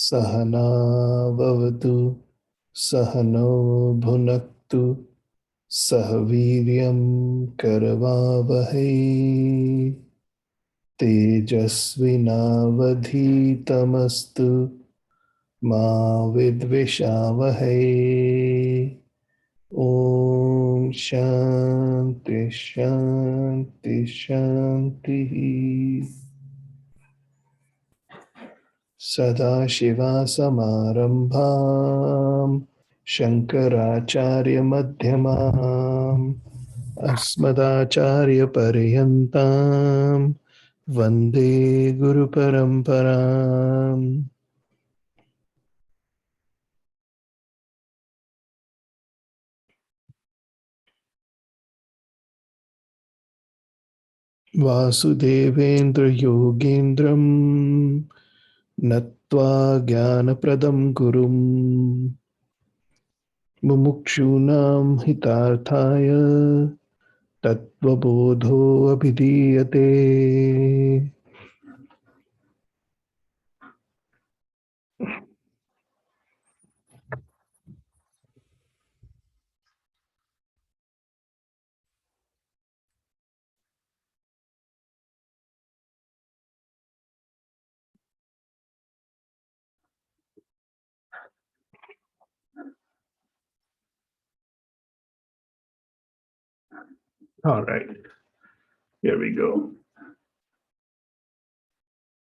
सहना भवतु सहनो भुनक्तु सह वीर्यं करवावहै तेजस्विनावधीतमस्तु मा विद्विषावहै। ओम शांति शांति शांति। सदाशिवसमारम्भां शङ्कराचार्यमध्यमाम् अस्मदाचार्यपर्यन्तां वन्दे गुरुपरम्पराम्। वासुदेवेन्द्रयोगेन्द्रं नत्वा ज्ञानप्रदं गुरुं मुमुक्षूणां हितार्थाय तत्त्वबोधोऽभिधीयते। All right, here we go.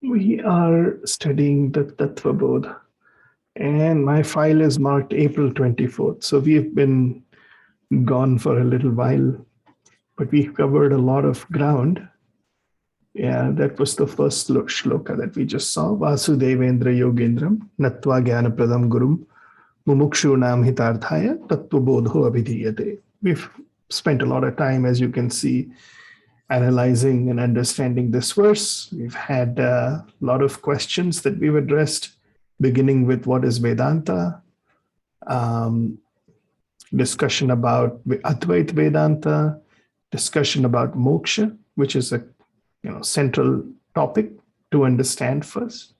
We are studying the Tattva Bodh, and my file is marked April 24th. So we've been gone for a little while, but we've covered a lot of ground. Yeah, that was the first shloka that we just saw. Vasudevendra Yogendram, Natva Jnanapradam Gurum, Mumukshunam Hitarthaya, Tattva Bodho Abhidhiyate. We've spent a lot of time, as you can see, analyzing and understanding this verse. We've had a lot of questions that we've addressed, beginning with what is Vedanta, discussion about Advaita Vedanta, discussion about moksha, which is a central topic to understand first.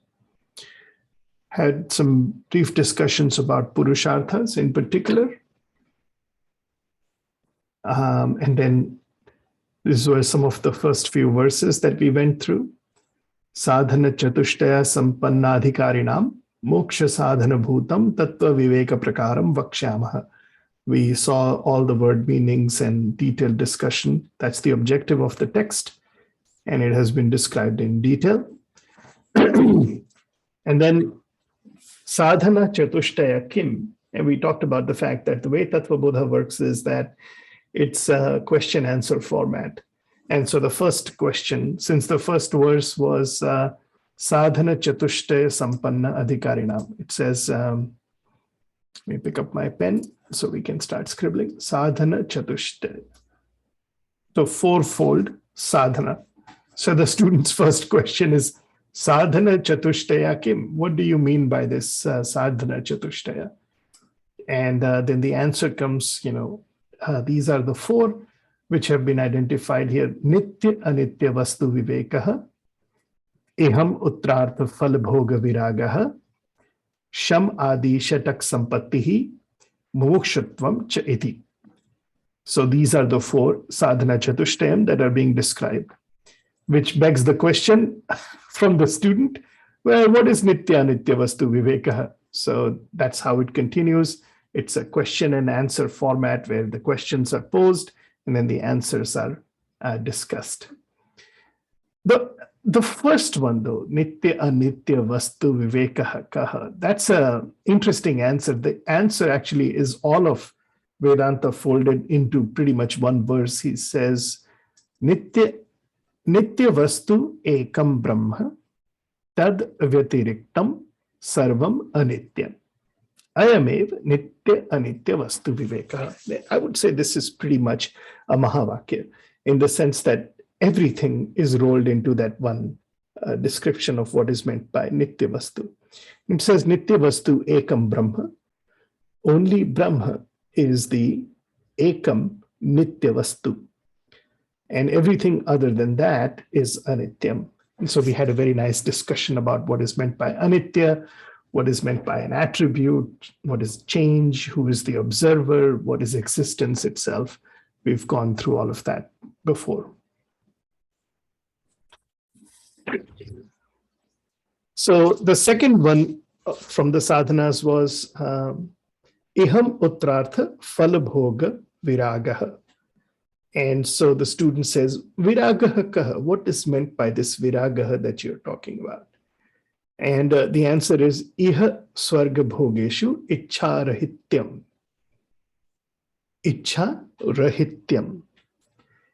Had some brief discussions about Purusharthas in particular. And then these were some of the first few verses that we went through. Sadhana chatushtaya sampannadhikarinam moksha sadhana bhutam tattva viveka prakaram vakshyamaha. We saw all the word meanings and detailed discussion. That's the objective of the text, and it has been described in detail. And then sadhana chatushtaya kim, and we talked about the fact that the way Tattva Bodha works is that it's a question answer format. And so the first question, since the first verse was sadhana chatushtaya sampanna adhikarinam, it says, let me pick up my pen so we can start scribbling. Sadhana chatushtaya. So fourfold sadhana. So the student's first question is, sadhana chatushtaya kim? What do you mean by this sadhana chatushtaya? And then the answer comes, these are the four which have been identified here. Nitya anitya vastu vivekaha, eham utrartha phal bhoga viragaha, sham adi shatak sampattihi, mumukshutvam cha iti. So these are the four sadhana chatushtayam that are being described, which begs the question from the student, well, what is nitya anitya vastu vivekaha? So that's how it continues. It's a question and answer format where the questions are posed and then the answers are discussed. The first one, though, nitya anitya vastu vivekaha kaha, that's an interesting answer. The answer actually is all of Vedanta folded into pretty much one verse. He says, Nitya, Nitya Vastu Ekam Brahma Tad Vyatiriktam Sarvam Anityam. Ayamev Nitya Anitya Vastu Viveka. I would say this is pretty much a Mahavakya in the sense that everything is rolled into that one description of what is meant by Nitya Vastu. It says Nitya Vastu Ekam Brahma. Only Brahma is the Ekam Nitya Vastu. And everything other than that is Anityam. And so we had a very nice discussion about what is meant by Anitya, what is meant by an attribute, what is change, who is the observer, what is existence itself. We've gone through all of that before. So the second one from the sadhanas was Iham Utrartha Phalabhoga Viragaha. And so the student says, Viragaha kaha, what is meant by this Viragaha that you're talking about? And the answer is Iha Swarga Bhogeshu Ichha Rahityam. Ichha Rahityam.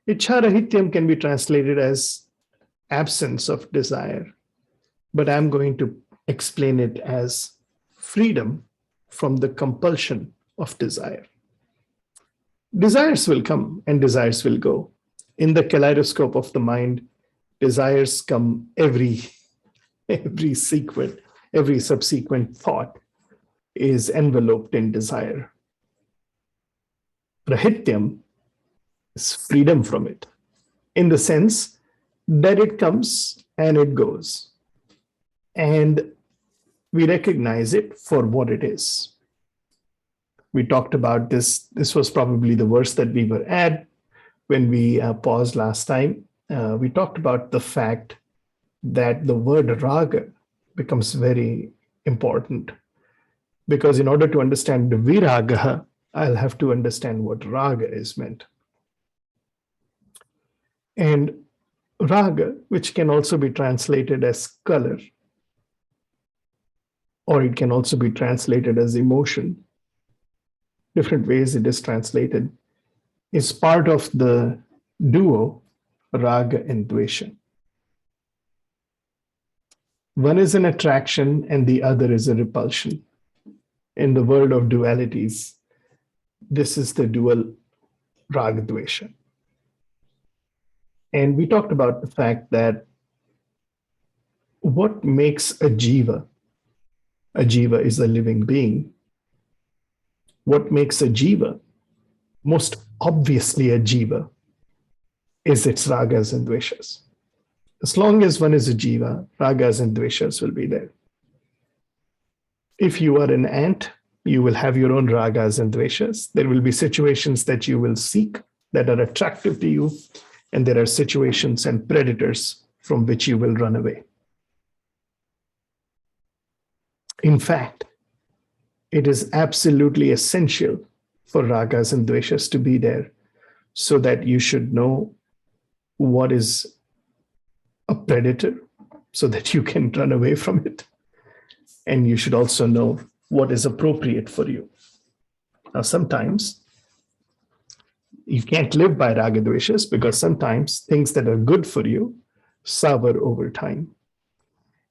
Ichha Rahityam can be translated as absence of desire, but I'm going to explain it as freedom from the compulsion of desire. Desires will come and desires will go. In the kaleidoscope of the mind, desires come every subsequent thought is enveloped in desire. Rahityam is freedom from it, in the sense that it comes and it goes. And we recognize it for what it is. We talked about this. This was probably the verse that we were at when we paused last time. We talked about the fact that the word raga becomes very important, because in order to understand the viraga, I'll have to understand what raga is meant. And raga, which can also be translated as color, or it can also be translated as emotion, different ways it is translated, is part of the duo raga and dvesha. One is an attraction and the other is a repulsion. In the world of dualities, this is the dual raga dvesha. And we talked about the fact that what makes a jiva is a living being. What makes a jiva, most obviously a jiva, is its ragas and dveshas. As long as one is a jiva, ragas and dveshas will be there. If you are an ant, you will have your own ragas and dveshas. There will be situations that you will seek that are attractive to you, and there are situations and predators from which you will run away. In fact, it is absolutely essential for ragas and dveshas to be there so that you should know what is a predator so that you can run away from it. And you should also know what is appropriate for you. Now, sometimes you can't live by raga dveshas because sometimes things that are good for you sour over time.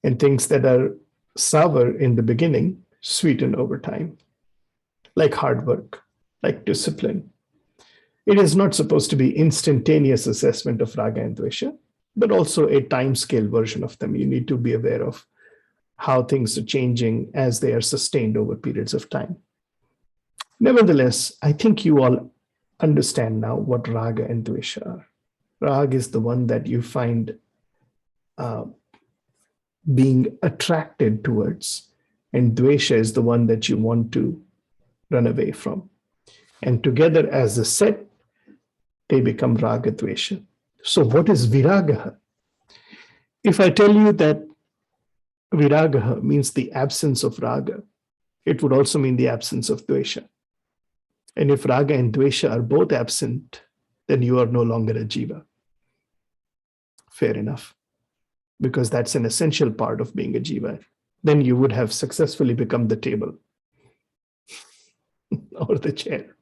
And things that are sour in the beginning sweeten over time, like hard work, like discipline. It is not supposed to be instantaneous assessment of raga and dvesha, but also a time scale version of them. You need to be aware of how things are changing as they are sustained over periods of time. Nevertheless, I think you all understand now what raga and dvesha are. Raga is the one that you find being attracted towards, and dvesha is the one that you want to run away from. And together as a set, they become raga dvesha. So what is viraga? If I tell you that viraga means the absence of raga, it would also mean the absence of dvesha. And if raga and dvesha are both absent, then you are no longer a jiva. Fair enough. Because that's an essential part of being a jiva. Then you would have successfully become the table or the chair.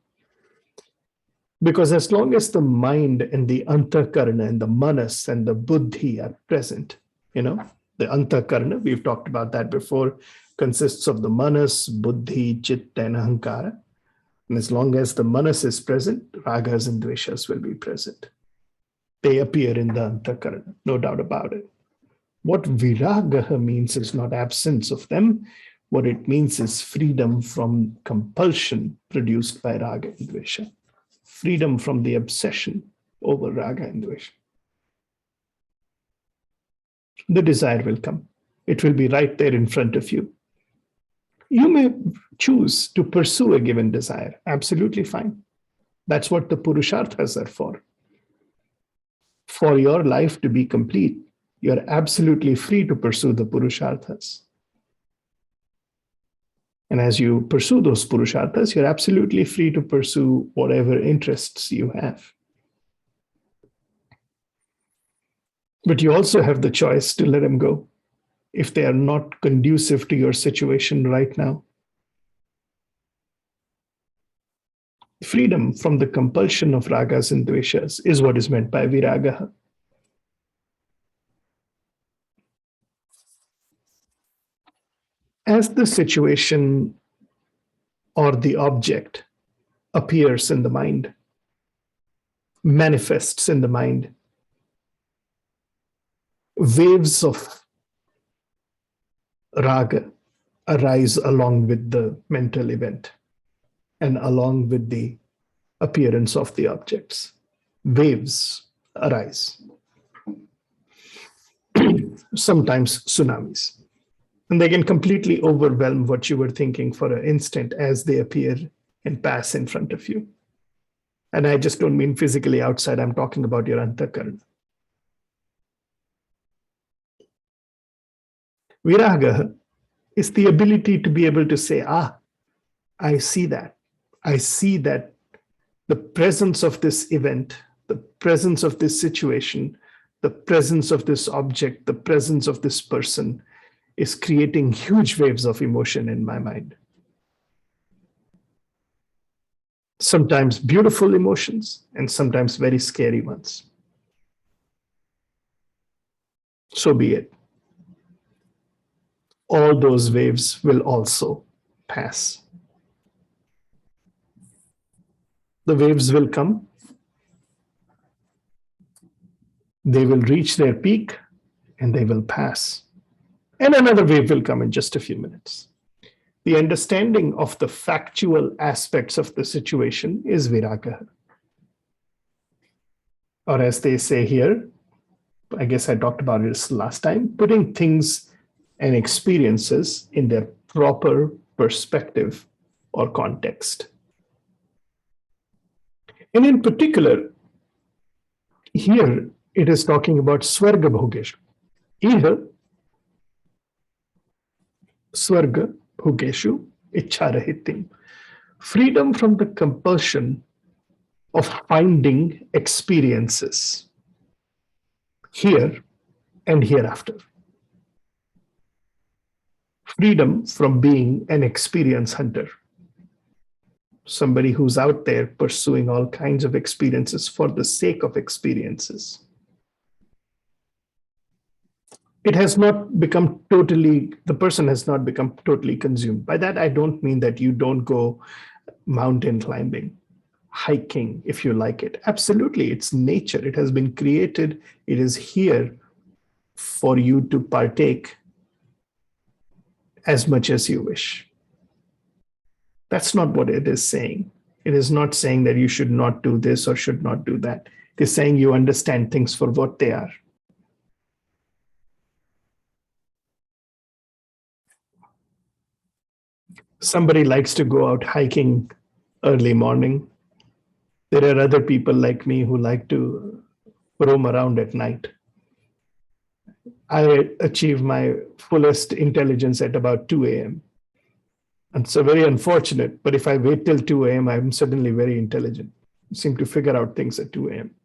Because as long as the mind and the antakarana and the manas and the buddhi are present, the antakarana, we've talked about that before, consists of the manas, buddhi, chitta, and ahankara. And as long as the manas is present, ragas and dveshas will be present. They appear in the antakarana, no doubt about it. What viraga means is not absence of them. What it means is freedom from compulsion produced by raga and dvesha. Freedom from the obsession over raga and dvesha. The desire will come. It will be right there in front of you. You may choose to pursue a given desire. Absolutely fine. That's what the purusharthas are for. For your life to be complete, you're absolutely free to pursue the purusharthas. And as you pursue those purusharthas, you're absolutely free to pursue whatever interests you have. But you also have the choice to let them go if they are not conducive to your situation right now. Freedom from the compulsion of ragas and dveshas is what is meant by viraga. As the situation or the object appears in the mind, manifests in the mind, waves of raga arise along with the mental event and along with the appearance of the objects. Waves arise, sometimes tsunamis. And they can completely overwhelm what you were thinking for an instant as they appear and pass in front of you. And I just don't mean physically outside, I'm talking about your antakarana. Viraga is the ability to be able to say, I see that. I see that the presence of this event, the presence of this situation, the presence of this object, the presence of this person is creating huge waves of emotion in my mind. Sometimes beautiful emotions and sometimes very scary ones. So be it. All those waves will also pass. The waves will come. They will reach their peak and they will pass. And another wave will come in just a few minutes. The understanding of the factual aspects of the situation is viraga. Or as they say here, I guess I talked about this last time, putting things and experiences in their proper perspective or context. And in particular, here it is talking about Svarga Bhogeshu. Iha Svarga Bhogeshu Icharahitim. Freedom from the compulsion of finding experiences here and hereafter. Freedom from being an experience hunter. Somebody who's out there pursuing all kinds of experiences for the sake of experiences. It has not become totally, the person has not become totally consumed. By that, I don't mean that you don't go mountain climbing, hiking, if you like it. Absolutely, it's nature. It has been created. It is here for you to partake as much as you wish. That's not what it is saying. It is not saying that you should not do this or should not do that. It is saying you understand things for what they are. Somebody likes to go out hiking early morning. There are other people like me who like to roam around at night. I achieve my fullest intelligence at about 2 a.m. And so very unfortunate, but if I wait till 2 a.m., I'm suddenly very intelligent. I seem to figure out things at 2 a.m.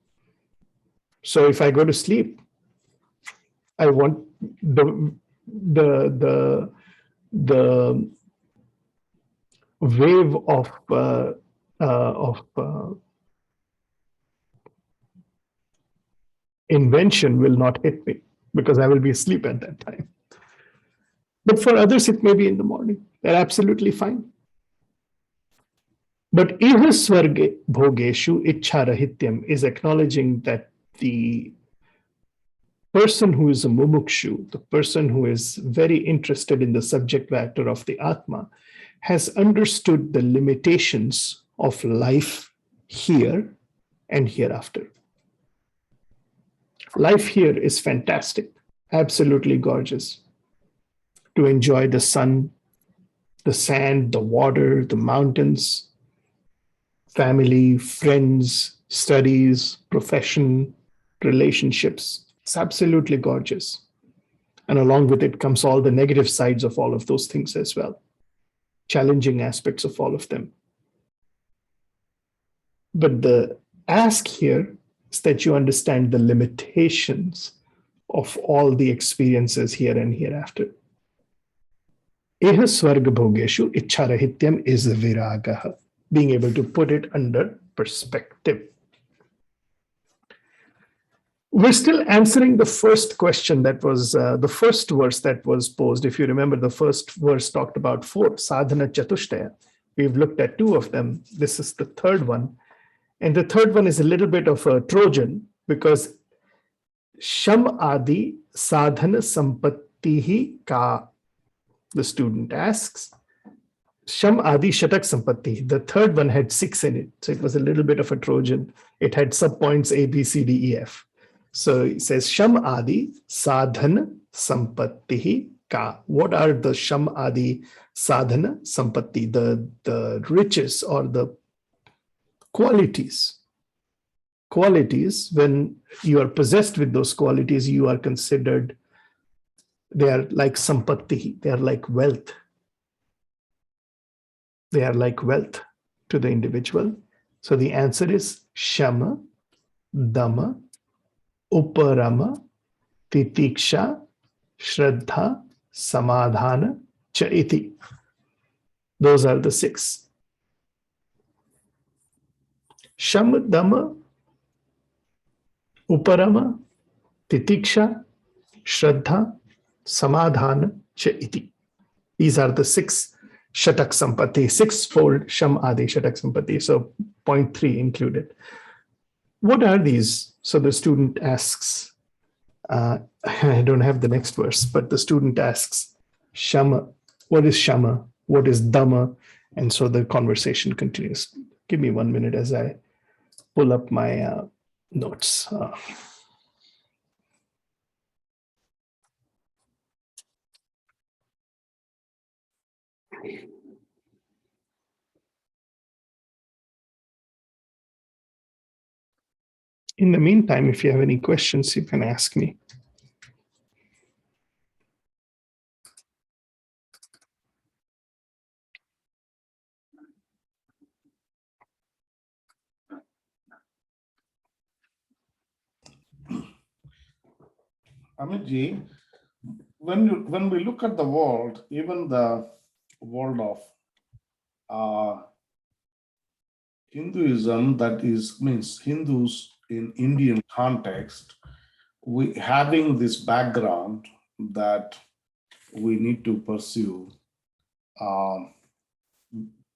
So if I go to sleep, I want the wave of invention will not hit me because I will be asleep at that time. But for others, it may be in the morning. They're absolutely fine. But iha svarge bhogeshu ichharahityam is acknowledging that the person who is a mumukshu, the person who is very interested in the subject matter of the Atma, has understood the limitations of life here and hereafter. Life here is fantastic, absolutely gorgeous. To enjoy the sun, the sand, the water, the mountains, family, friends, studies, profession, relationships. It's absolutely gorgeous. And along with it comes all the negative sides of all of those things as well, challenging aspects of all of them. But the ask here is that you understand the limitations of all the experiences here and hereafter. Iha swarga bhogeshu ichharahityam is viraga, being able to put it under perspective. We're still answering the first question that was the first verse that was posed. If you remember, the first verse talked about 4, sadhana chatushtaya. We've looked at 2 of them. This is the third one. And the third one is a little bit of a Trojan because sham adi sadhana sampattihi ka, the student asks. Sham adi shatak sampatti. The third one had 6 in it. So it was a little bit of a Trojan. It had subpoints A, B, C, D, E, F. So it says Sham Adi Sadhana Sampattihi Ka. What are the Sham Adi Sadhana Sampatti? The riches or the qualities. Qualities, when you are possessed with those qualities, you are considered, they are like Sampattihi, they are like wealth. They are like wealth to the individual. So the answer is Shama, Dama, Uparama, Titiksha, Shraddha, Samadhana, Cha iti. Those are the 6. Shama, Dama, Uparama, Titiksha, Shraddha, Samadhana, Cha iti. These are the 6 Shatak Sampatti, 6-fold Sham Adi Shatak Sampatti. So 0.3 included. What are these? So the student asks, I don't have the next verse, but the student asks, Shama, what is Shama? What is Dhamma? And so the conversation continues. Give me 1 minute as I pull up my notes. In the meantime, if you have any questions, you can ask me. Amitji, when we look at the world, even the world of Hinduism, that is means Hindus in Indian context, we having this background that we need to pursue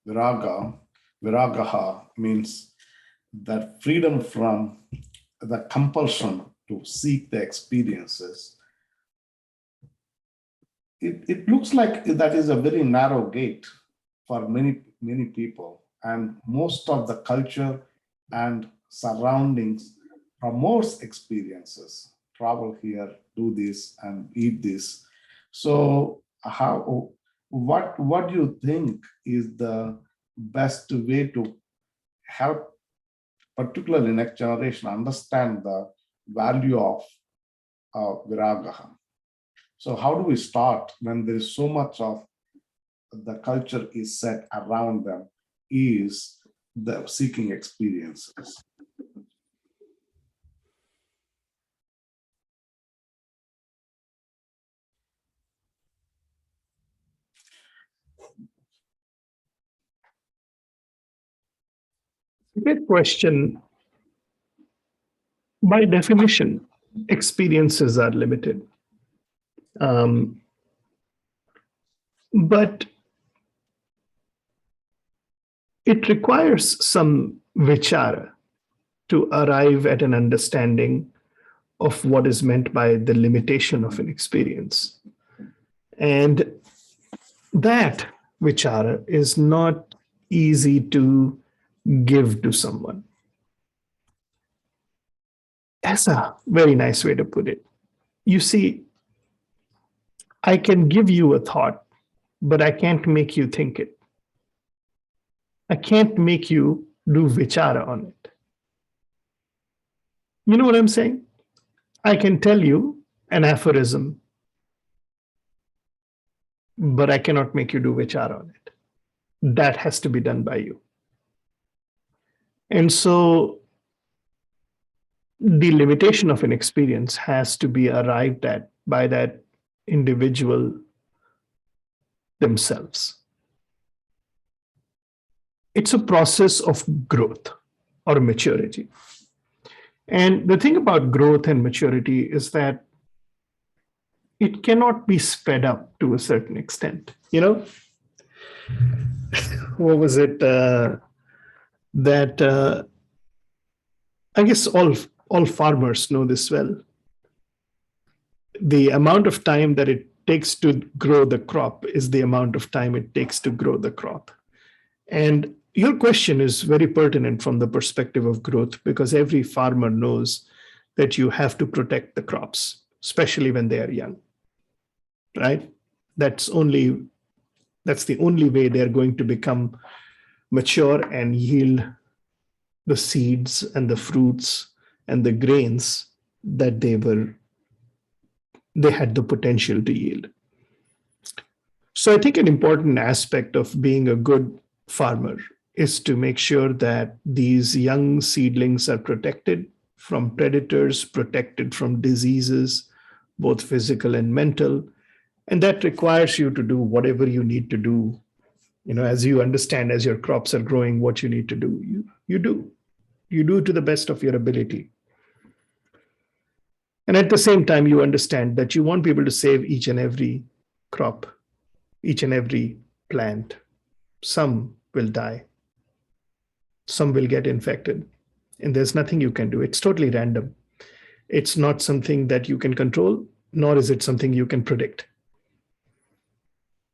viraga. Viragaha means that freedom from the compulsion to seek the experiences. It looks like that is a very narrow gate for many people, and most of the culture and surroundings promotes experiences. Travel here, do this, and eat this. So, what do you think is the best way to help, particularly next generation, understand the value of viraga? So how do we start when there is so much of the culture is set around them is the seeking experiences? Great question. By definition, experiences are limited. But it requires some vichara to arrive at an understanding of what is meant by the limitation of an experience. And that vichara is not easy to give to someone. That's a very nice way to put it. You see, I can give you a thought, but I can't make you think it. I can't make you do vichara on it. You know what I'm saying? I can tell you an aphorism, but I cannot make you do vichara on it. That has to be done by you. And so the limitation of an experience has to be arrived at by that individual themselves. It's a process of growth or maturity. And the thing about growth and maturity is that it cannot be sped up to a certain extent. You know, what was it that I guess all farmers know this well. The amount of time that it takes to grow the crop is the amount of time it takes to grow the crop. And your question is very pertinent from the perspective of growth, because every farmer knows that you have to protect the crops, especially when they are young, right? That's the only way they're going to become mature and yield the seeds and the fruits and the grains that they had the potential to yield. So I think an important aspect of being a good farmer is to make sure that these young seedlings are protected from predators, protected from diseases, both physical and mental. And that requires you to do whatever you need to do. You know, as you understand, as your crops are growing, what you need to do, you do. You do to the best of your ability. And at the same time, you understand that you won't be able to save each and every crop, each and every plant. Some will die. Some will get infected. And there's nothing you can do. It's totally random. It's not something that you can control, nor is it something you can predict.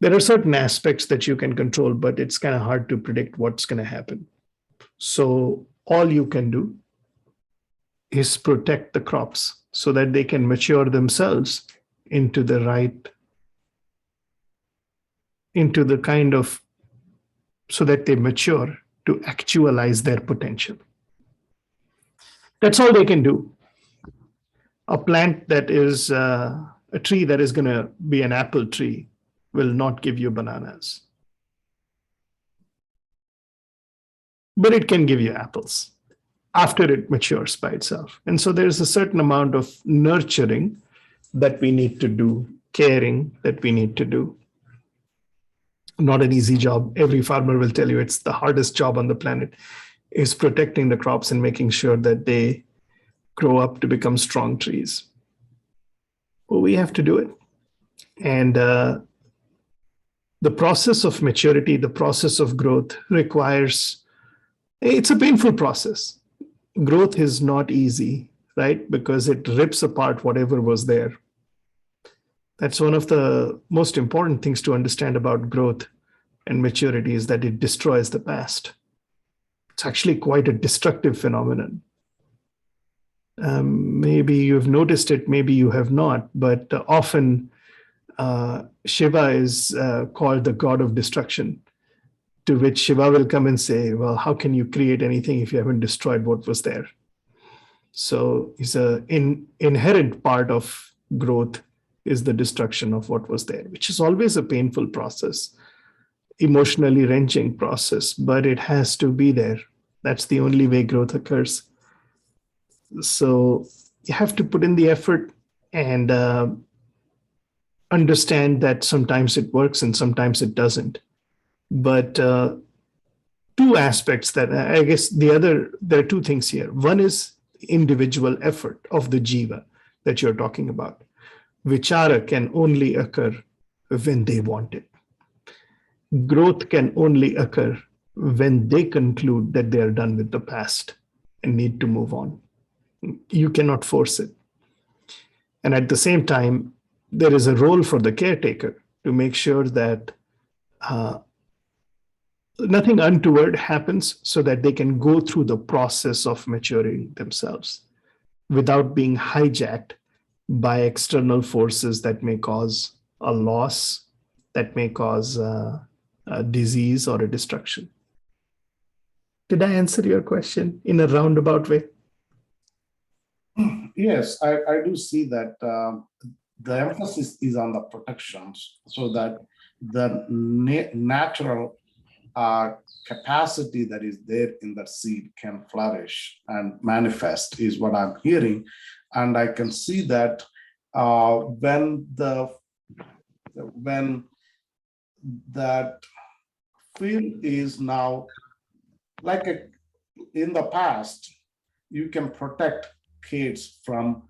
There are certain aspects that you can control, but it's kind of hard to predict what's going to happen. So all you can do is protect the crops so that they can mature themselves into the kind of, so that they mature to actualize their potential. That's all they can do. A plant that is a tree that is going to be an apple tree will not give you bananas. But it can give you apples after it matures by itself. And so there's a certain amount of nurturing that we need to do, caring that we need to do. Not an easy job. Every farmer will tell you it's the hardest job on the planet, is protecting the crops and making sure that they grow up to become strong trees. But we have to do it. And the process of maturity, the process of growth it's a painful process. Growth is not easy, right? Because it rips apart whatever was there. That's one of the most important things to understand about growth and maturity, is that it destroys the past. It's actually quite a destructive phenomenon. Maybe you've noticed it, maybe you have not, but often Shiva is called the god of destruction, to which Shiva will come and say, well, how can you create anything if you haven't destroyed what was there? So it's an inherent part of growth is the destruction of what was there, which is always a painful process, emotionally wrenching process, but it has to be there. That's the only way growth occurs. So you have to put in the effort and understand that sometimes it works and sometimes it doesn't. But two aspects that I guess there are two things here. One is individual effort of the Jiva. that you're talking about. Vichara can only occur when they want it. Growth can only occur when they conclude that they are done with the past and need to move on. You cannot force it. And at the same time, there is a role for the caretaker to make sure that nothing untoward happens so that they can go through the process of maturing themselves without being hijacked by external forces that may cause a loss, that may cause a disease or a destruction. Did I answer your question in a roundabout way? Yes, I do see that the emphasis is on the protections so that the natural capacity that is there in that seed can flourish and manifest is what I'm hearing. And I can see that when that field is now like in the past, you can protect kids from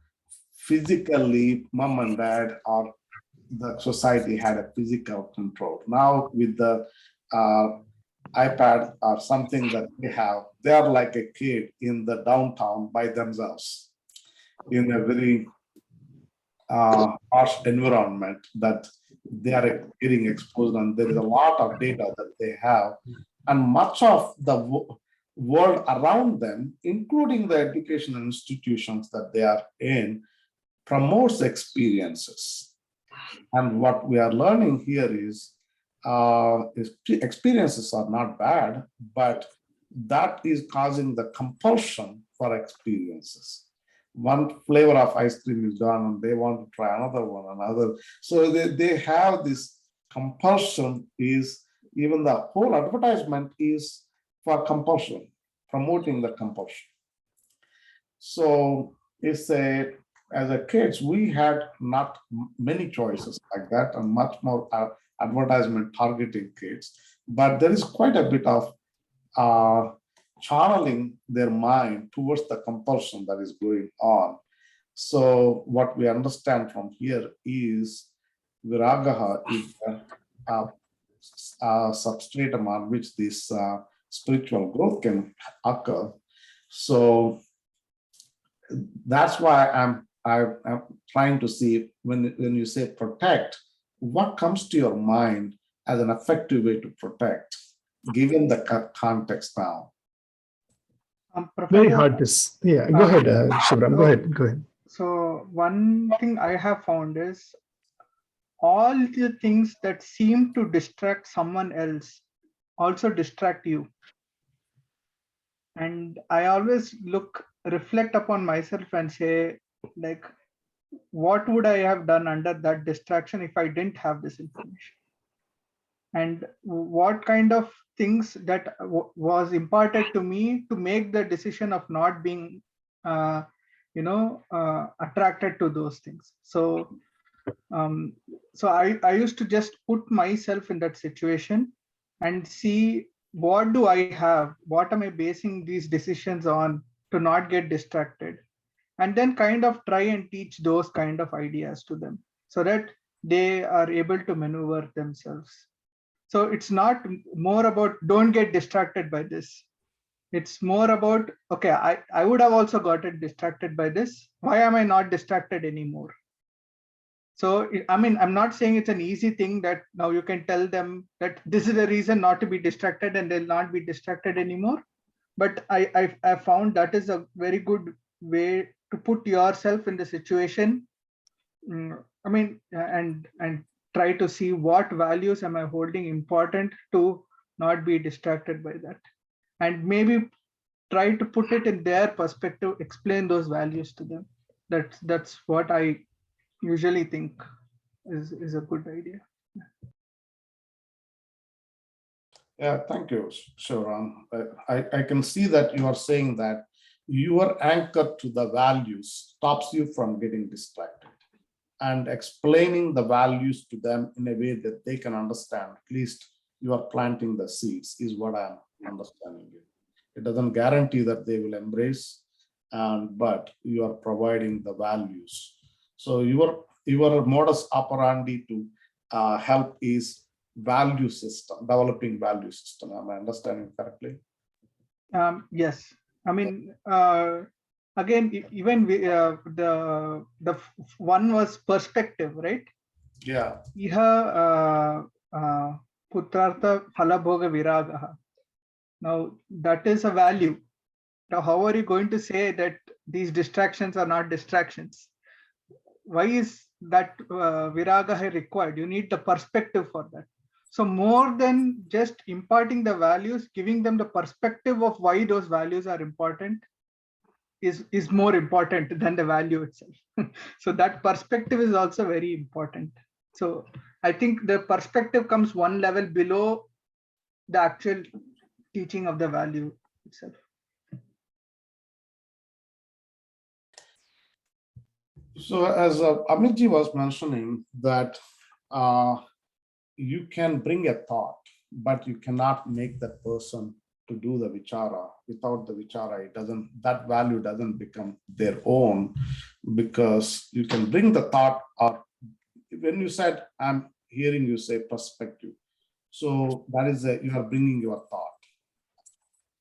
physically mom and dad or the society had a physical control. Now with the iPad or something that they are like a kid in the downtown by themselves in a very harsh environment that they are getting exposed, and there is a lot of data that they have, and much of the world around them, including the educational institutions that they are in, promotes experiences. And what we are learning here is experiences are not bad, but that is causing the compulsion for experiences. One flavor of ice cream is gone and they want to try another one, another. So they have this compulsion. Is even the whole advertisement is for compulsion, promoting the compulsion. So it's as a kids, we had not many choices like that and much more advertisement targeting kids, but there is quite a bit of channeling their mind towards the compulsion that is going on. So what we understand from here is Viraga is a substratum on which this spiritual growth can occur. So that's why I'm trying to see when you say protect, what comes to your mind as an effective way to protect, given the context now? Very hard to. Yeah, go ahead, Shivram. Go ahead. So one thing I have found is all the things that seem to distract someone else also distract you. And I always reflect upon myself and say, like, what would I have done under that distraction if I didn't have this information? And what kind of things that was imparted to me to make the decision of not being, attracted to those things. So, I used to just put myself in that situation and see what do I have, what am I basing these decisions on to not get distracted, and then kind of try and teach those kind of ideas to them so that they are able to maneuver themselves. So it's not more about don't get distracted by this. It's more about, okay, I would have also gotten distracted by this. Why am I not distracted anymore? So, I mean, I'm not saying it's an easy thing that now you can tell them that this is a reason not to be distracted and they'll not be distracted anymore. But I found that is a very good way to put yourself in the situation. I mean, and try to see what values am I holding important to not be distracted by that. And maybe try to put it in their perspective, explain those values to them. That's what I usually think is a good idea. Yeah, thank you, Shivram. I can see that you are saying that your anchor to the values stops you from getting distracted, and explaining the values to them in a way that they can understand. At least you are planting the seeds is what I'm understanding. It doesn't guarantee that they will embrace, but you are providing the values So your modus operandi to help is value system, developing value system. Am I understanding correctly? Yes, I mean, again, even the one was perspective, right? Yeah. Iha putrartha phalabhoga viragaha. Now that is a value. Now, how are you going to say that these distractions are not distractions? Why is that viraga required? You need the perspective for that. So more than just imparting the values, giving them the perspective of why those values are important is more important than the value itself. So that perspective is also very important. So I think the perspective comes one level below the actual teaching of the value itself. So as Amitji was mentioning that you can bring a thought, but you cannot make that person to do the vichara. Without the vichara, that value doesn't become their own, because you can bring the thought. Or when you said, I'm hearing you say perspective, so that is you are bringing your thought,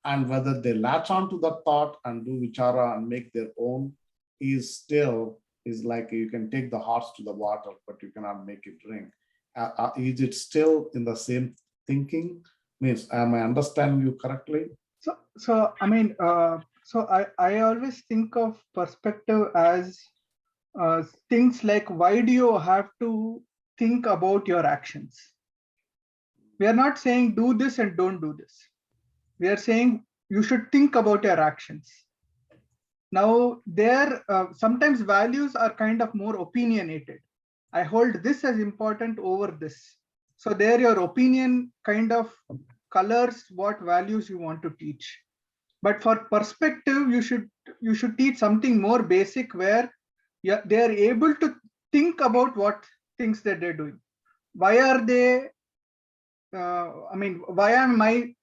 and whether they latch onto the thought and do vichara and make their own is like you can take the horse to the water, but you cannot make it drink. Is it still in the same thinking? Means, am I understanding you correctly? So I mean, I always think of perspective as things like, why do you have to think about your actions? We are not saying do this and don't do this. We are saying you should think about your actions. Now, there sometimes values are kind of more opinionated. I hold this as important over this. So there your opinion kind of colors what values you want to teach. But for perspective, you should teach something more basic where they are able to think about what things that they're doing. Why are they? I mean, why am I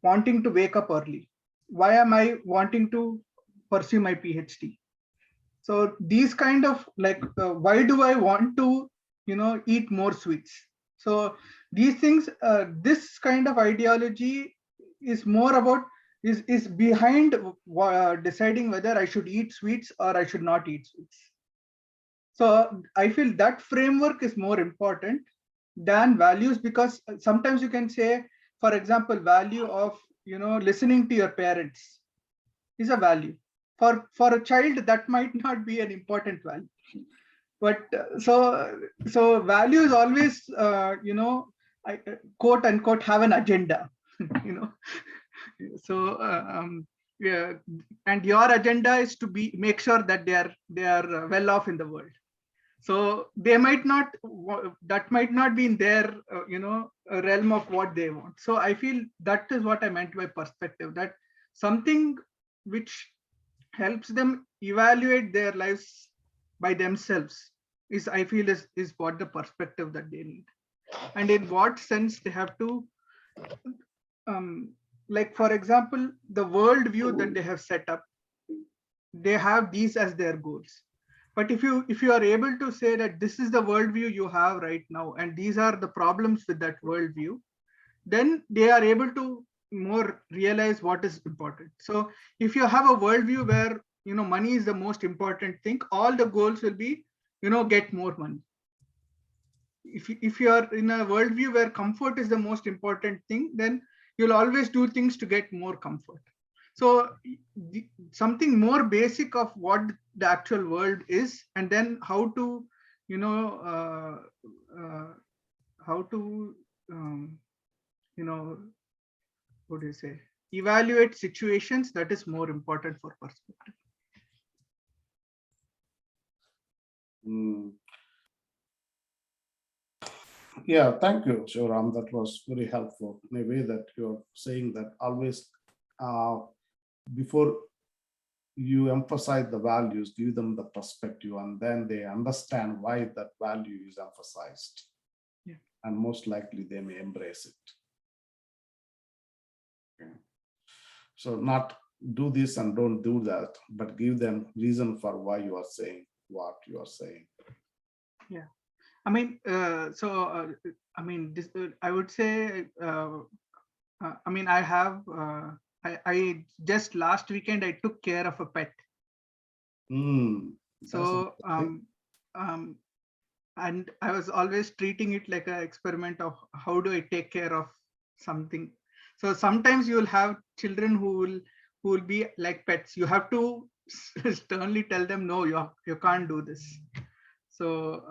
wanting to wake up early? Why am I wanting to pursue my PhD? So these kind of like, why do I want to, eat more sweets? So these things, this kind of ideology is more about, is behind deciding whether I should eat sweets or I should not eat sweets. So I feel that framework is more important than values, because sometimes you can say, for example, value of, listening to your parents is a value. For a child, that might not be an important value. But so value is always, quote unquote, have an agenda. So yeah, and your agenda is to make sure that they are well off in the world. So they might not, that might not be in their realm of what they want. So I feel that is what I meant by perspective, that something which helps them evaluate their lives by themselves is, I feel, is what the perspective that they need. And in what sense they have to, like, for example, the world view that they have set up, they have these as their goals. But if you are able to say that this is the worldview you have right now, and these are the problems with that worldview, then they are able to more realize what is important. So if you have a worldview where money is the most important thing, all the goals will be get more money. If you are in a worldview where comfort is the most important thing, then you'll always do things to get more comfort. So something more basic of what the actual world is, and then how to what do you say, evaluate situations, that is more important for perspective. Yeah, thank you, Shivram. That was very helpful in a way that you're saying that always before you emphasize the values, give them the perspective, and then they understand why that value is emphasized. Yeah. And most likely they may embrace it. Okay. So not do this and don't do that, but give them reason for why you are saying what you are saying. Yeah, I mean, I mean, this, I would say, I mean, I have, I just last weekend I took care of a pet. So, and I was always treating it like an experiment of how do I take care of something. So sometimes you will have children who will be like pets. You have to sternly tell them, no, you can't do this. So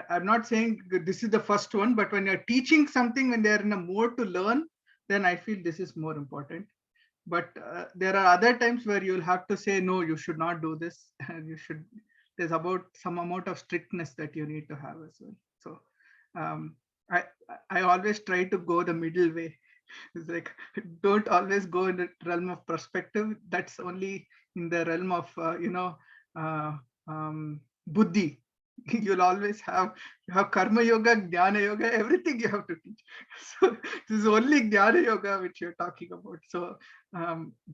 I'm not saying this is the first one, but when you're teaching something, when they're in a mode to learn, then I feel this is more important. But there are other times where you'll have to say, no, you should not do this. You should, there's about some amount of strictness that you need to have as well. So I always try to go the middle way. It's like, don't always go in the realm of perspective. That's only in the realm of, buddhi. You'll always have karma yoga, jnana yoga, everything you have to teach. So this is only jnana yoga which you're talking about. So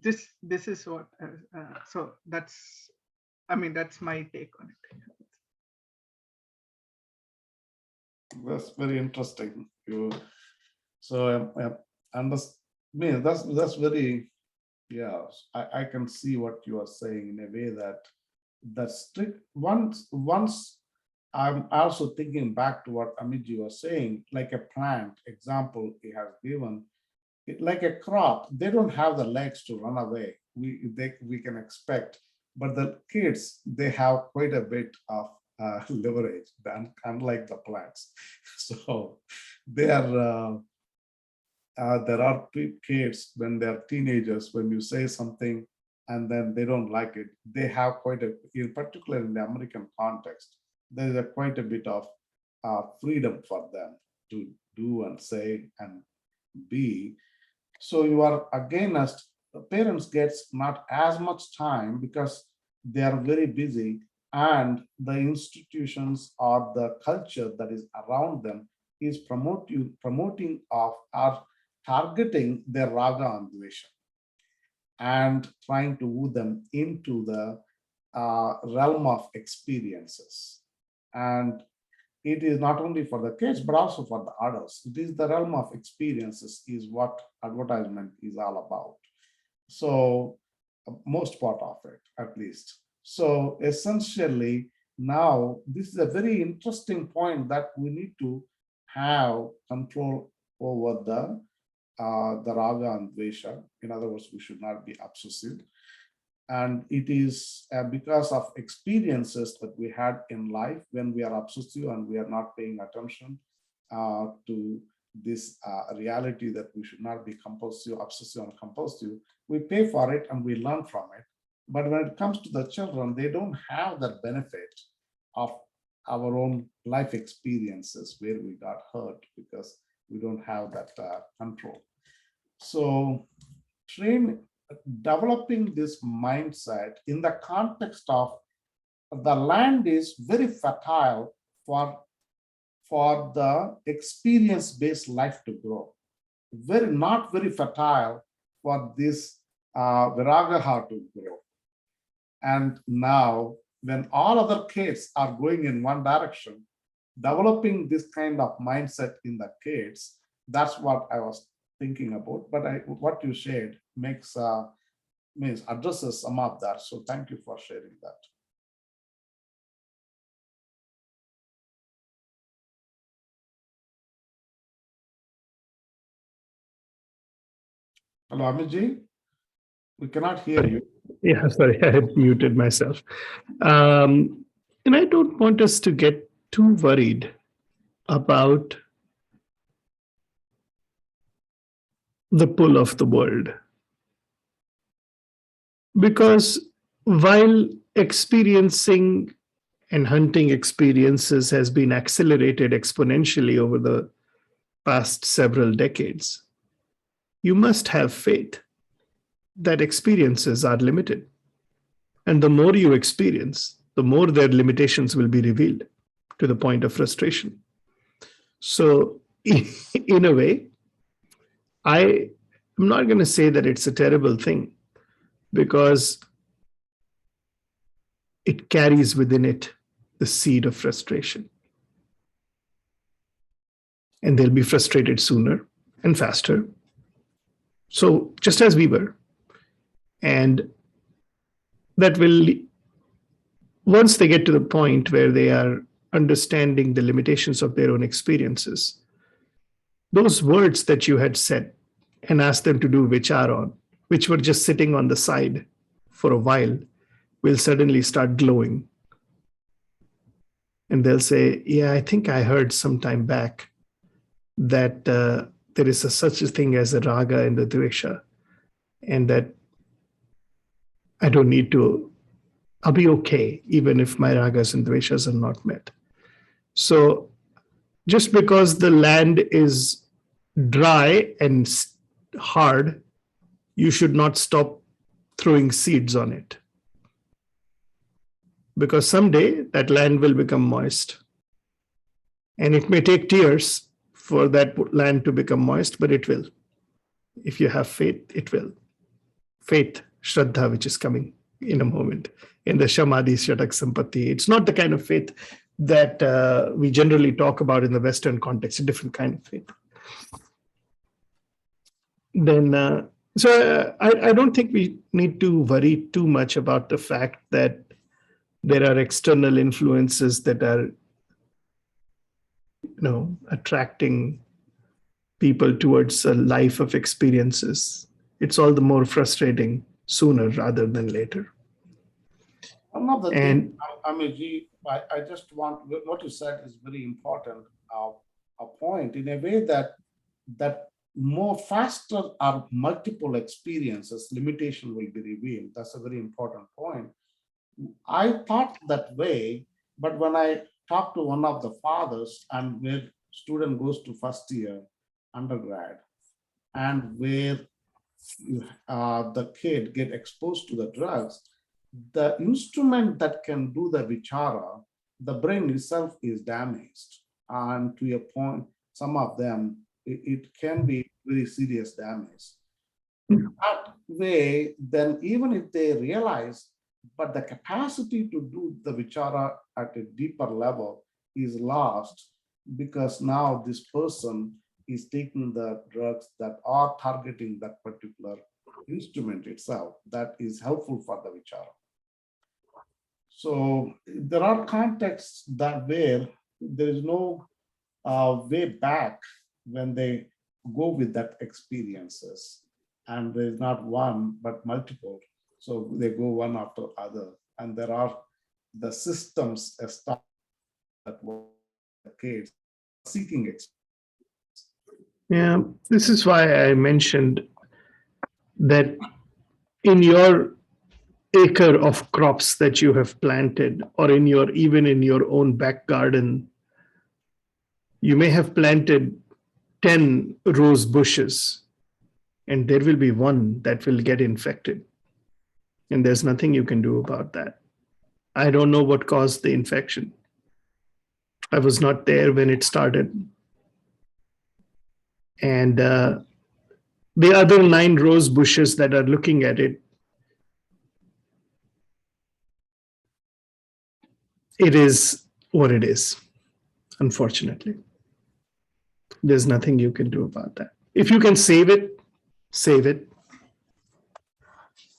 this is what, so that's, I mean, that's my take on it. That's very interesting. So that's very, yeah, I can see what you are saying in a way that strict once I'm also thinking back to what Amiji was saying, like a plant example he has given, like a crop, they don't have the legs to run away. We can expect, but the kids, they have quite a bit of leverage than unlike the plants. So they are. There are kids when they're teenagers, when you say something and then they don't like it, they have quite a, in particular in the American context, there is quite a bit of freedom for them to do and say and be. So you are again, as parents gets not as much time because they are very busy, and the institutions or the culture that is around them is promoting of or targeting their raga and dvesha and trying to woo them into the realm of experiences. And it is not only for the kids, but also for the adults. It is the realm of experiences is what advertisement is all about. So most part of it, at least. So essentially, now this is a very interesting point that we need to have control over the raga and dvesha. In other words, we should not be obsessive. And it is because of experiences that we had in life when we are obsessive and we are not paying attention to this reality that we should not be compulsive, obsessive and compulsive. We pay for it and we learn from it. But when it comes to the children, they don't have the benefit of our own life experiences where we got hurt because we don't have that control. So developing this mindset in the context of the land is very fertile for the experience-based life to grow. Not very fertile for this Viraga to grow. And now, when all other kids are going in one direction, developing this kind of mindset in the kids, that's what I was thinking about. But what you shared addresses some of that. So thank you for sharing that. Hello, Amiji. We cannot hear you. Yeah, sorry, I had muted myself. And I don't want us to get too worried about the pull of the world. Because while experiencing and hunting experiences has been accelerated exponentially over the past several decades, you must have faith that experiences are limited. And the more you experience, the more their limitations will be revealed to the point of frustration. So, in a way, I am not going to say that it's a terrible thing because it carries within it the seed of frustration. And they'll be frustrated sooner and faster. So just as we were. And that will, once they get to the point where they are understanding the limitations of their own experiences, those words that you had said and asked them to do vichara, which were just sitting on the side for a while, will suddenly start glowing. And they'll say, yeah, I think I heard some time back that there is such a thing as a raga and the dvesha, and that I don't need to, I'll be okay even if my ragas and dveshas are not met. So just because the land is dry and hard, you should not stop throwing seeds on it. Because someday that land will become moist. And it may take tears for that land to become moist, but it will. If you have faith, it will. Faith, Shraddha, which is coming in a moment in the Shamadhi Shatak Sampatti. It's not the kind of faith that we generally talk about in the Western context, a different kind of faith. Then, I don't think we need to worry too much about the fact that there are external influences that are, attracting people towards a life of experiences. It's all the more frustrating sooner rather than later. Another thing, Amiji, I just want, what you said is very important, a point in a way that more faster or multiple experiences, limitation will be revealed. That's a very important point. I thought that way, but when I talked to one of the fathers, and where student goes to first year undergrad, and where the kid get exposed to the drugs, the instrument that can do the vichara, the brain itself is damaged. And to your point, some of them, it can be very serious damage. That way, then even if they realize, but the capacity to do the vichara at a deeper level is lost, because now this person is taking the drugs that are targeting that particular instrument itself that is helpful for the vichara. So there are contexts that where there is no way back when they go with that experiences, and there is not one but multiple. So they go one after other, and there are the systems established that work with the kids seeking experience. Yeah, this is why I mentioned that in your acre of crops that you have planted, or even in your own back garden, you may have planted 10 rose bushes, and there will be one that will get infected. And there's nothing you can do about that. I don't know what caused the infection. I was not there when it started. And the other 9 rose bushes that are looking at it, it is what it is, unfortunately. There's nothing you can do about that. If you can save it, save it.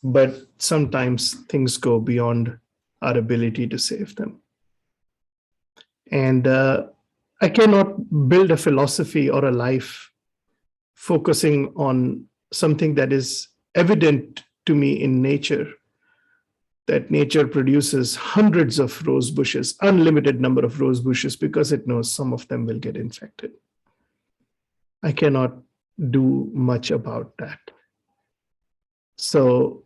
But sometimes things go beyond our ability to save them. And I cannot build a philosophy or a life focusing on something that is evident to me in nature, that nature produces hundreds of rose bushes, unlimited number of rose bushes, because it knows some of them will get infected. I cannot do much about that. So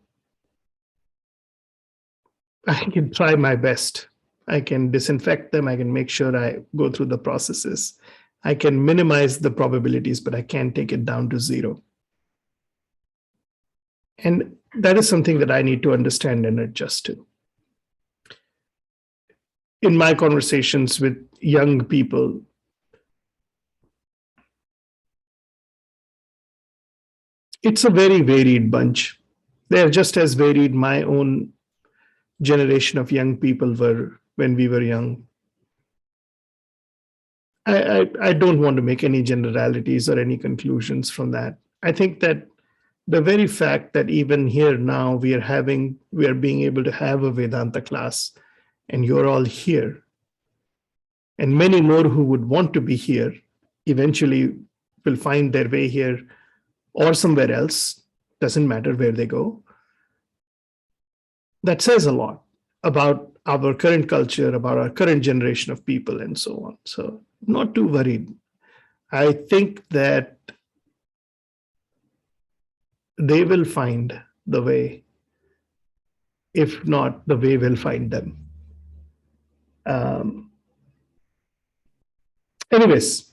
I can try my best. I can disinfect them. I can make sure I go through the processes. I can minimize the probabilities, but I can't take it down to 0. And that is something that I need to understand and adjust to. In my conversations with young people, it's a very varied bunch. They are just as varied my own generation of young people were when we were young. I don't want to make any generalities or any conclusions from that. I think that the very fact that even here now we are being able to have a Vedanta class, and you're all here, and many more who would want to be here eventually will find their way here or somewhere else, doesn't matter where they go. That says a lot about our current culture, about our current generation of people, and so on. So, not too worried. I think that they will find the way. If not, the way will find them. Anyways,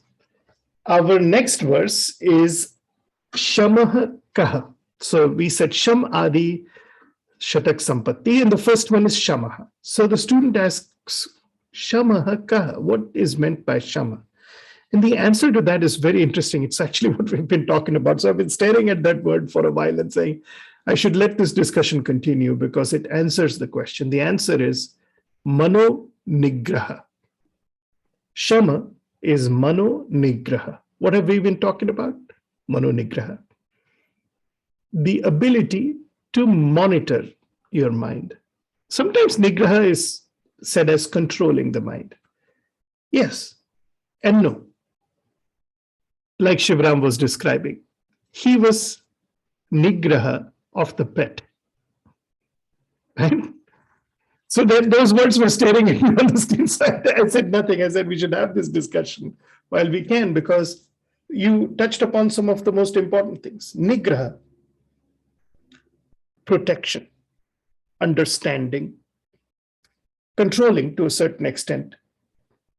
our next verse is Shama Kaha. So we said Sham Adi Shatak Sampatti, and the first one is Shamaha. So the student asks, Shamaha Kaha, what is meant by Shama? And the answer to that is very interesting. It's actually what we've been talking about. So I've been staring at that word for a while and saying, I should let this discussion continue because it answers the question. The answer is Mano Nigraha. Shama is Mano Nigraha. What have we been talking about? Mano Nigraha. The ability to monitor your mind. Sometimes Nigraha is said as controlling the mind. Yes and no. Like Shivram was describing, he was Nigraha of the pet. Right? So then those words were staring at me on the screen. So I said nothing. I said we should have this discussion while we can, because you touched upon some of the most important things. Nigraha, protection, understanding, controlling to a certain extent,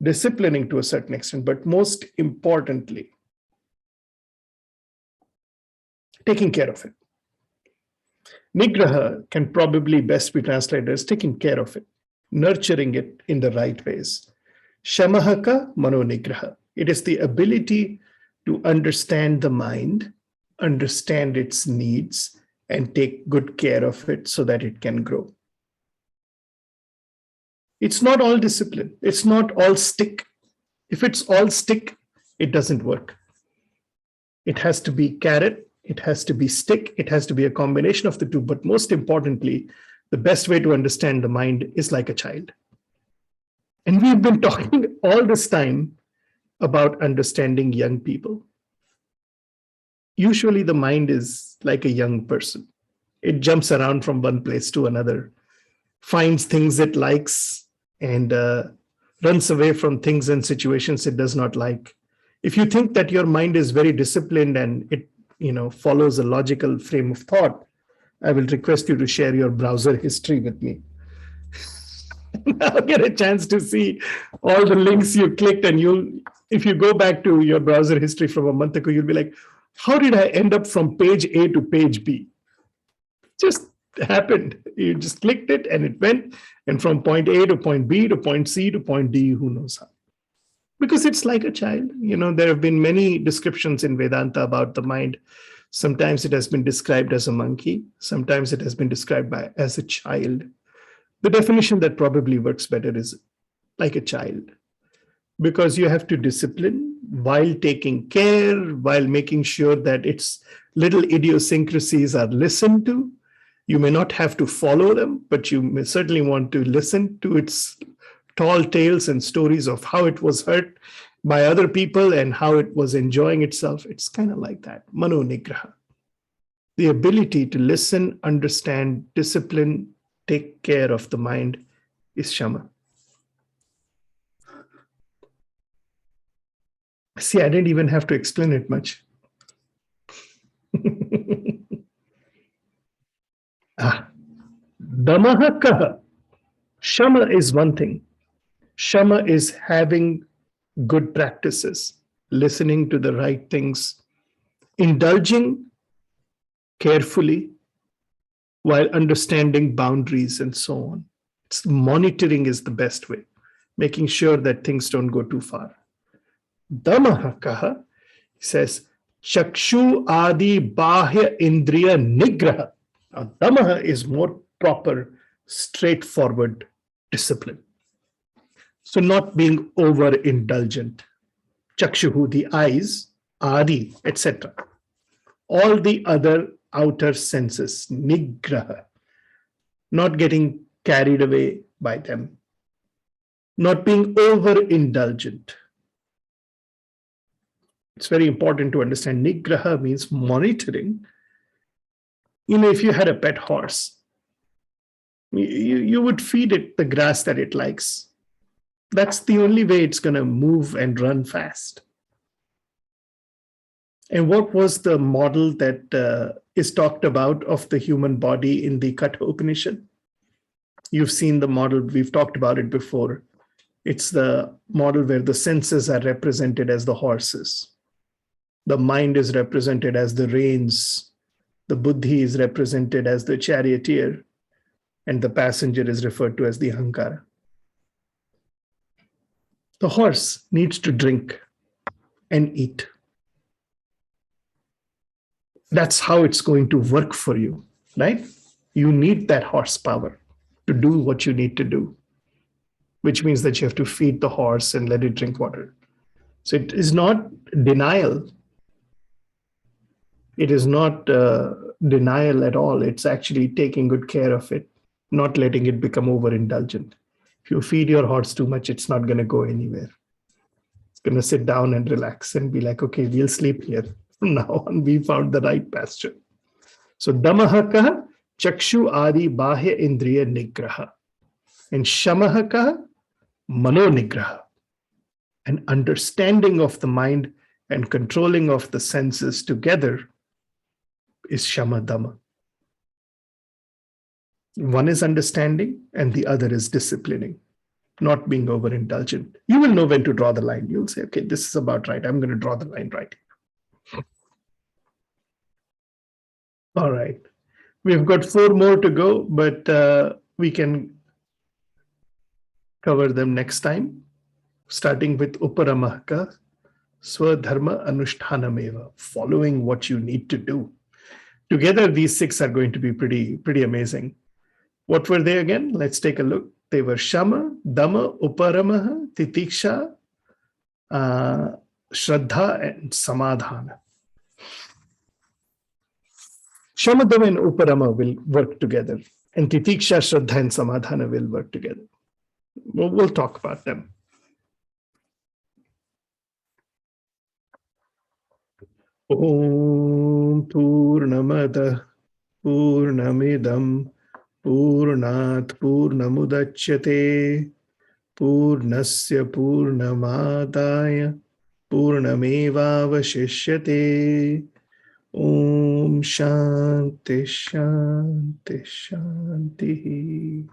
disciplining to a certain extent, but most importantly, taking care of it. Nigraha can probably best be translated as taking care of it, nurturing it in the right ways. Shamahaka Mano Nigraha. It is the ability to understand the mind, understand its needs, and take good care of it so that it can grow. It's not all discipline. It's not all stick. If it's all stick, it doesn't work. It has to be carrot. It has to be stick. It has to be a combination of the two. But most importantly, the best way to understand the mind is like a child. And we've been talking all this time about understanding young people. Usually the mind is like a young person. It jumps around from one place to another, finds things it likes, and runs away from things and situations it does not like. If you think that your mind is very disciplined and it follows a logical frame of thought, I will request you to share your browser history with me. I'll get a chance to see all the links you clicked, and if you go back to your browser history from a month ago, you'll be like, how did I end up from page A to page B? Just happened. You just clicked it and it went, and from point A to point B to point C to point D, who knows how. Because it's like a child. There have been many descriptions in Vedanta about the mind. Sometimes it has been described as a monkey. Sometimes it has been described as a child. The definition that probably works better is like a child, because you have to discipline while taking care, while making sure that its little idiosyncrasies are listened to. You may not have to follow them, but you may certainly want to listen to its tall tales and stories of how it was hurt by other people and how it was enjoying itself. It's kind of like that. Mano Nigraha. The ability to listen, understand, discipline, take care of the mind is Shama. See, I didn't even have to explain it much. Damaha Kaha. Shama is one thing. Shama is having good practices, listening to the right things, indulging carefully while understanding boundaries and so on. Monitoring is the best way, making sure that things don't go too far. Damahakaha says, Chakshu Adi Bahya Indriya Nigraha. Now, damaha is more proper, straightforward discipline. So not being overindulgent. Chakshuhu, the eyes, adi, etc. All the other outer senses, nigraha, not getting carried away by them, not being overindulgent. It's very important to understand nigraha means monitoring. If you had a pet horse, you would feed it the grass that it likes. That's the only way it's going to move and run fast. And what was the model that is talked about of the human body in the Katha Upanishad? You've seen the model, we've talked about it before. It's the model where the senses are represented as the horses. The mind is represented as the reins. The buddhi is represented as the charioteer. And the passenger is referred to as the ahankara. The horse needs to drink and eat. That's how it's going to work for you, right? You need that horsepower to do what you need to do, which means that you have to feed the horse and let it drink water. So it is not denial. It is not denial at all. It's actually taking good care of it, not letting it become overindulgent. If you feed your horse too much, it's not going to go anywhere. It's going to sit down and relax and be like, okay, we'll sleep here. From now on, we found the right pasture. So damaha kaha, chakshu adi bahya indriya nigraha. And shamaha kaha, mano nigraha. An understanding of the mind and controlling of the senses together is shama dhamma. One is understanding and the other is disciplining, not being overindulgent. You will know when to draw the line. You'll say, okay, this is about right. I'm going to draw the line right. All right. We've got 4 more to go, but we can cover them next time, starting with Uparamahka, Swadharma Anushtanameva, following what you need to do. Together, these 6 are going to be pretty amazing. What were they again? Let's take a look. They were Shama, Dhamma, Uparamaha, Titiksha, Shraddha, and Samadhana. Shama, Dhamma, and Uparama will work together, and Titiksha, Shraddha, and Samadhana will work together. We'll talk about them. Om Purnamada Purnamidam Purnat Purnamudachyate Purnasya Purnamadaya Purnamevavashishyate. Om Shanti Shanti Shanti.